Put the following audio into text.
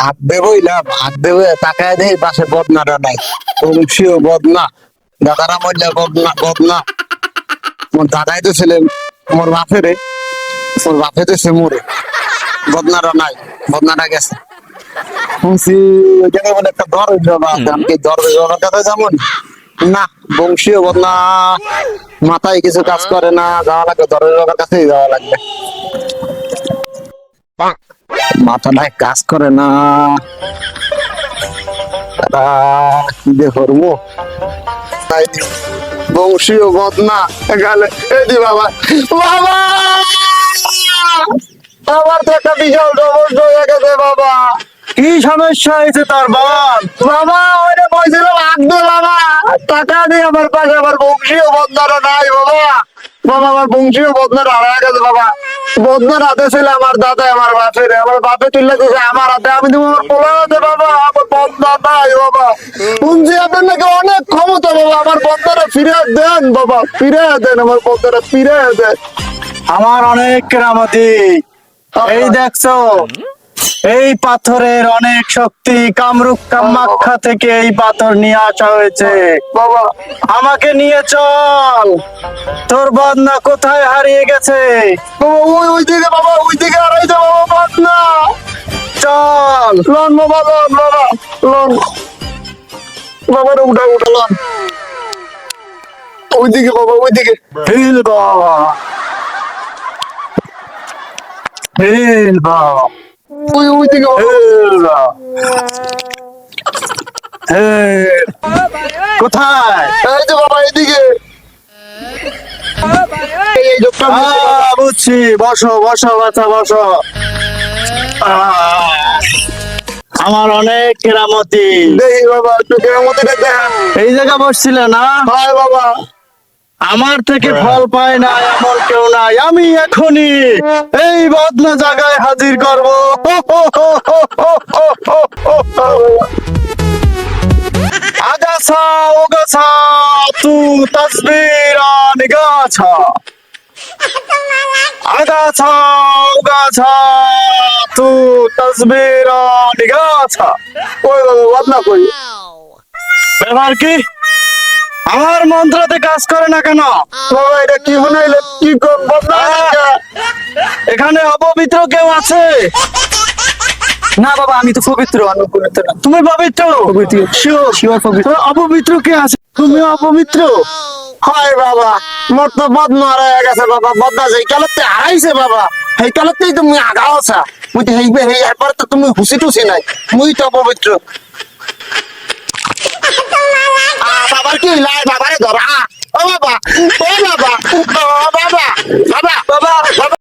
হাত দেবইলাম, হাত দেবে তাকায় দেই পাশে বদনাটা নাই। বংশীয় বদনা, দাদারা মহিলা বদনা বদনা। মোর দাদাই তো ছিলেন মোর বাপেরে, মোর বাপে তো সে মোরে, বদনাটা নাই, বদনাটা গেছে। শুনছি ওইখানে বলে একটা দর বাবা আছে, আমি কি দর বাবার কাছে যেমন না, বংশীয় বদনা মাথায় কিছু কাজ করে না, যাওয়া লাগবে দরের বাবার কাছেই যাওয়া লাগবে। মাথাটায় কাজ করে না, তারা কি যে করবো। বংশীয় বদনা গেলে এদি বাবা, বাবা আমার তো একটা বিশাল সমস্যা হয়ে গেছে বাবা। কি সমস্যা হয়েছে তোর বল? বাবা ওইটা বলছিল লাগবে বাবা, টাকা নেই আমার পাশে, আমার বংশীয় বদনাটা নাই বাবা। বাবা আমার বংশীয় বদনাটা হারায় গেছে বাবা। বদনার হাতে ছিল আমার দাদা, আমার বাপের, আমার বাপে তুলে দিয়েছে আমার হাতে, আমি তুমি আমার পোলা হাতে বাবা, আমার বদনা নাই বাবা। শুনছি আপনার নাকি অনেক ক্ষমতা বাবা, আমার বদনাটা ফিরে দেন বাবা, ফিরে দেন, আমার বদনাটা ফিরে দেন। আমার অনেক কেরামতি। এই দেখছো, এই পাথরের অনেক শক্তি, কামরূপ কামাখ্যা থেকে এই পাথর নিয়ে আসা হয়েছে। বাবা আমাকে নিয়ে চল, তোর বদনা কোথায় হারিয়ে গেছে? বাবা ওই দিকে বাবা, ওই দিকে হারাইছে বাবা বদনা। চল লন বাবা, লন বাবা, লন বাবার উঠা উঠা লন, ওইদিকে বাবা, ওইদিকে। হিল বাবা, হিল বাবা, ওইদিকে বাবা। হিল বাবা, হিল। কোথায়? এই যে বাবা এদিকে, এই লোকটা বুঝছি, বসো বসো বাচ্চা বসো। আমার অনেক কেরামতি। দেখি বাবা, চোখের মধ্যে দেখেন। এই জায়গা বসছিলে না? হায় বাবা, আমার থেকে ফল পায় না এমন কেউ নাই। আমি এখনই এই বদনা জায়গায় হাজির করবো। আগাছা ওগাছা তু তসবিরা নিগাছা, আগাছা ওগাছা তু তসবিরা নিগাছা। ওই বাবা বদনা কই? ব্যাপার কি? আমার মন্ত্রতে কাজ করে না কেন? বাবা এটা কি বানাইলে, কি কোন বদনা এটা? এখানে অপবিত্র কেউ আছে? না বাবা, আমি তো পবিত্র, আমি পবিত্র না। তুমি পবিত্র? শিওর শিওর পবিত্র। তো অপবিত্র কে আছে? তুমি অপবিত্র? হায় বাবা, মোর তো বদনা হারায় গেছে বাবা, বদনা যেই কালতে হারাইছে বাবা, সেই কালতেই তুমি আগাওছা। মুই তো হেইবে হেই একবার তো তুমি হুসি টুসি নাই, মুই তো পবিত্র। বাবার কি লাই, বাবারে ধরা। ও বাবা, ও বাবা, ও বাবা, বাবা